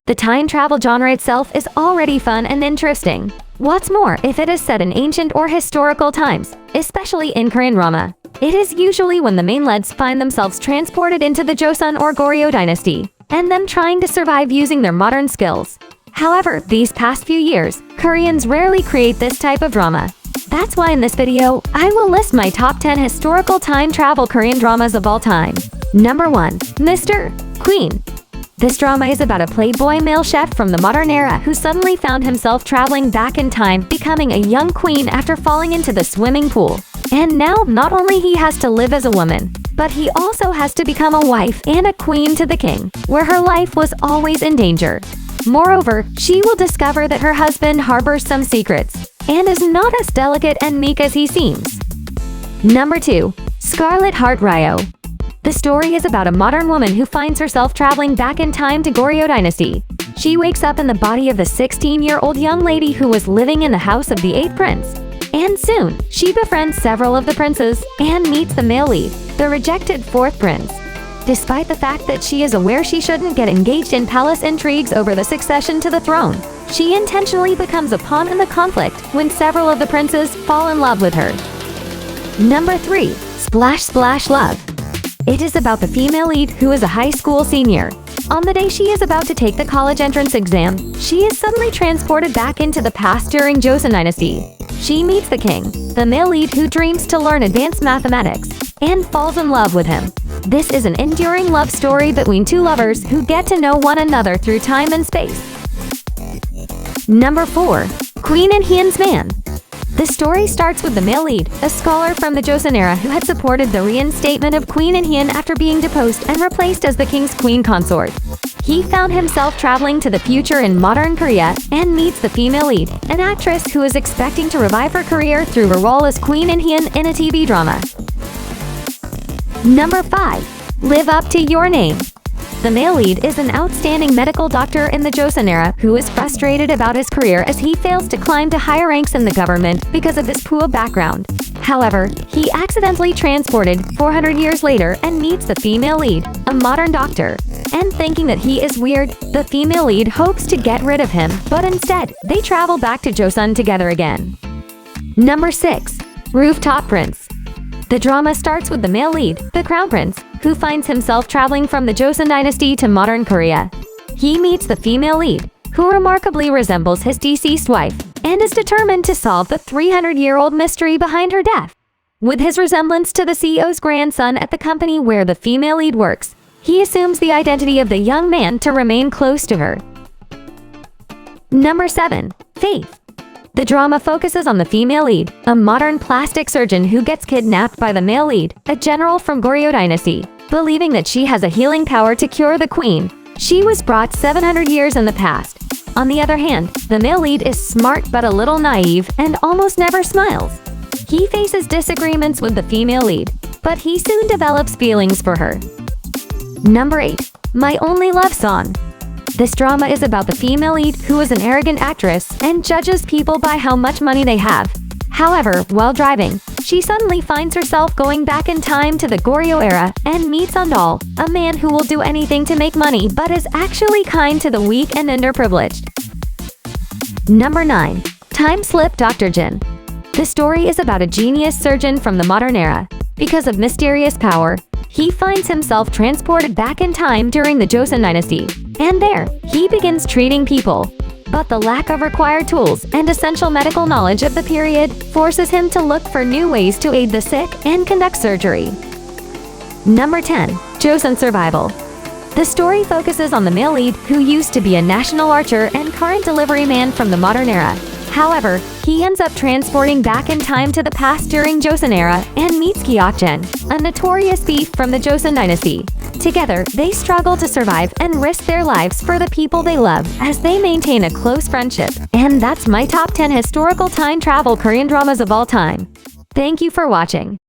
The time travel genre itself is already fun and interesting. What's more, if it is set in ancient or historical times, especially in Korean drama, it is usually when the main leads find themselves transported into the Joseon or Goryeo Dynasty, and them trying to survive using their modern skills. However, these past few years, Koreans rarely create this type of drama. That's why in this video, I will list my top 10 historical time travel Korean dramas of all time. Number 1. Mr. Queen. This drama is about a playboy male chef from the modern era who suddenly found himself traveling back in time, becoming a young queen after falling into the swimming pool. And now, not only he has to live as a woman, but he also has to become a wife and a queen to the king, where her life was always in danger. Moreover, she will discover that her husband harbors some secrets, and is not as delicate and meek as he seems. Number 2. Scarlet Heart Ryo. The story is about a modern woman who finds herself traveling back in time to Goryeo Dynasty. She wakes up in the body of the 16-year-old young lady who was living in the house of the 8th prince. And soon, she befriends several of the princes and meets the male lead, the rejected 4th prince. Despite the fact that she is aware she shouldn't get engaged in palace intrigues over the succession to the throne, she intentionally becomes a pawn in the conflict when several of the princes fall in love with her. Number 3. Splash Splash Love. It is about the female lead who is a high school senior. On the day she is about to take the college entrance exam, she is suddenly transported back into the past during Joseon Dynasty. She meets the king, the male lead who dreams to learn advanced mathematics, and falls in love with him. This is an enduring love story between two lovers who get to know one another through time and space. Number 4. Queen and Hyun's Man. The story starts with the male lead, a scholar from the Joseon era who had supported the reinstatement of Queen and Hyun after being deposed and replaced as the king's queen consort. He found himself traveling to the future in modern Korea and meets the female lead, an actress who is expecting to revive her career through her role as Queen and Hyun in a TV drama. Number 5. Live Up to Your Name. The male lead is an outstanding medical doctor in the Joseon era who is frustrated about his career as he fails to climb to higher ranks in the government because of his poor background. However, he accidentally transported 400 years later and meets the female lead, a modern doctor. And thinking that he is weird, the female lead hopes to get rid of him, but instead, they travel back to Joseon together again. Number 6. Rooftop Prince. The drama starts with the male lead, the crown prince, who finds himself traveling from the Joseon Dynasty to modern Korea. He meets the female lead, who remarkably resembles his deceased wife, and is determined to solve the 300-year-old mystery behind her death. With his resemblance to the CEO's grandson at the company where the female lead works, he assumes the identity of the young man to remain close to her. Number 7. Faith. The drama focuses on the female lead, a modern plastic surgeon who gets kidnapped by the male lead, a general from Goryeo Dynasty. Believing that she has a healing power to cure the queen, she was brought 700 years in the past. On the other hand, the male lead is smart but a little naive and almost never smiles. He faces disagreements with the female lead, but he soon develops feelings for her. Number 8. My Only Love Song. This drama is about the female lead who is an arrogant actress and judges people by how much money they have. However, while driving, she suddenly finds herself going back in time to the Goryeo era and meets Andal, a man who will do anything to make money but is actually kind to the weak and underprivileged. Number 9. Time Slip Dr. Jin. The story is about a genius surgeon from the modern era. Because of mysterious power, he finds himself transported back in time during the Joseon Dynasty, and there, he begins treating people. But the lack of required tools and essential medical knowledge of the period forces him to look for new ways to aid the sick and conduct surgery. Number 10. Joseon Survival. The story focuses on the male lead who used to be a national archer and current delivery man from the modern era. However, he ends up transporting back in time to the past during Joseon era and meets Kyeokjen, a notorious thief from the Joseon Dynasty. Together, they struggle to survive and risk their lives for the people they love as they maintain a close friendship. And that's my top 10 historical time travel Korean dramas of all time. Thank you for watching.